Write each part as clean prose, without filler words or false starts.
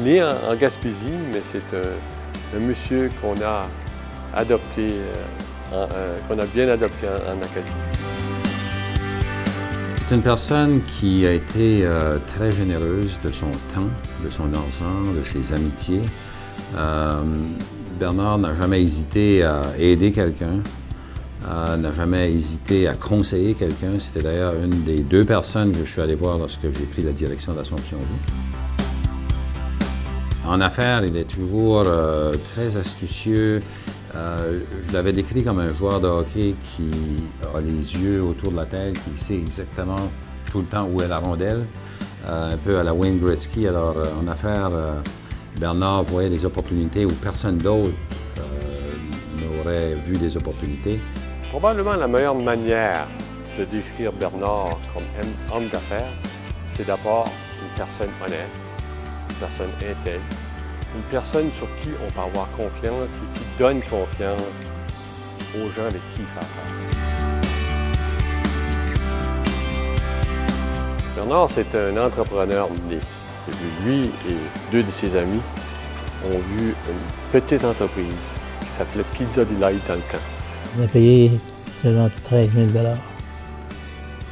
né en Gaspésie, mais c'est un monsieur qu'on a adopté, qu'on a bien adopté en Acadie. C'est une personne qui a été très généreuse de son temps, de son argent, de ses amitiés. Bernard n'a jamais hésité à aider quelqu'un, n'a jamais hésité à conseiller quelqu'un. C'était d'ailleurs une des 2 personnes que je suis allé voir lorsque j'ai pris la direction d'Assomption Vie. En affaires, il est toujours très astucieux. Je l'avais décrit comme un joueur de hockey qui a les yeux autour de la tête, qui sait exactement tout le temps où est la rondelle, un peu à la Wayne Gretzky. Alors, en affaires, Bernard voyait des opportunités où personne d'autre n'aurait vu des opportunités. Probablement la meilleure manière de décrire Bernard comme homme d'affaires, c'est d'abord une personne honnête, une personne intègre, une personne sur qui on peut avoir confiance et qui donne confiance aux gens avec qui il fait affaire. Bernard, c'est un entrepreneur né. Lui et 2 de ses amis ont eu une petite entreprise qui s'appelait Pizza Delight dans le temps. On a payé seulement 13 000 $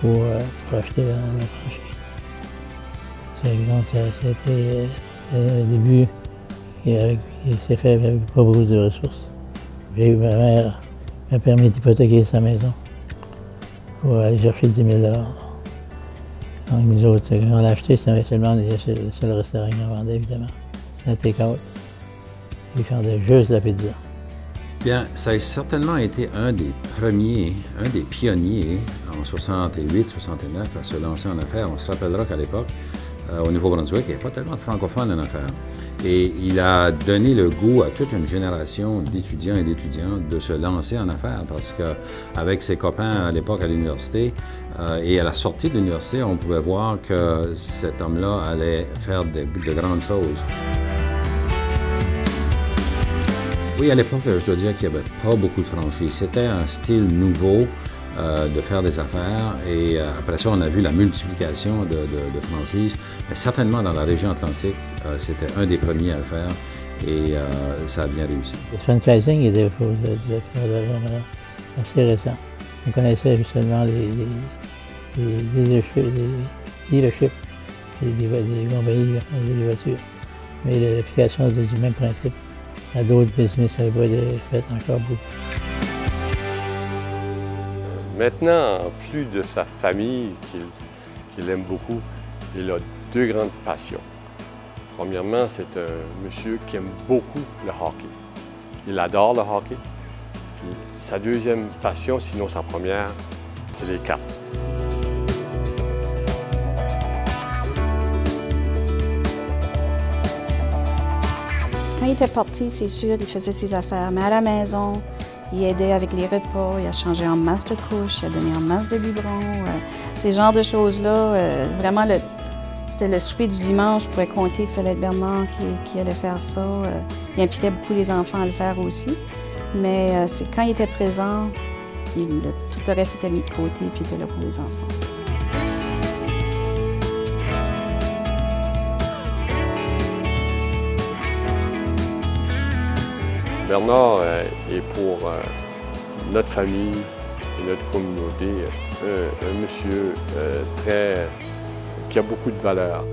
pour acheter la franchise. Donc, c'était au début, il s'est fait avec pas beaucoup de ressources. J'ai eu ma mère m'a permis d'hypothéquer sa maison pour aller chercher 10 000 $. Donc, nous autres, quand on l'a acheté, c'était seulement le seul restaurant qu'on vendait, évidemment. C'était un take-out. Ils vendaient juste la pizza. Bien, ça a certainement été un des premiers, un des pionniers en 68, 69 à se lancer en affaires. On se rappellera qu'à l'époque, au Nouveau-Brunswick, il n'y avait pas tellement de francophones en affaires. Et il a donné le goût à toute une génération d'étudiants et d'étudiantes de se lancer en affaires parce qu'avec ses copains à l'époque à l'université et à la sortie de l'université, on pouvait voir que cet homme-là allait faire de grandes choses. Oui, à l'époque, je dois dire qu'il n'y avait pas beaucoup de franchises. C'était un style nouveau de faire des affaires et après ça, on a vu la multiplication de franchises. Mais certainement dans la région atlantique, c'était un des premiers à le faire et ça a bien réussi. Le franchising était assez récent. On connaissait seulement les dealerships, les compagnies des voitures. Mais l'application du même principe à d'autres business n'avait pas été faite encore beaucoup. Maintenant, en plus de sa famille qu'il aime beaucoup, il a 2 grandes passions. Premièrement, c'est un monsieur qui aime beaucoup le hockey. Il adore le hockey. Puis sa 2e passion, sinon sa première, c'est les cartes. Quand il était parti, c'est sûr, il faisait ses affaires, mais à la maison, il aidait avec les repas, il a changé en masse de couches, il a donné en masse de biberons. Ces genres de choses-là, vraiment, c'était le souper du dimanche, je pouvais compter que ça allait être Bernard qui allait faire ça. Il impliquait beaucoup les enfants à le faire aussi, mais c'est quand il était présent, tout le reste était mis de côté et il était là pour les enfants. Bernard est pour notre famille et notre communauté un monsieur qui a beaucoup de valeur.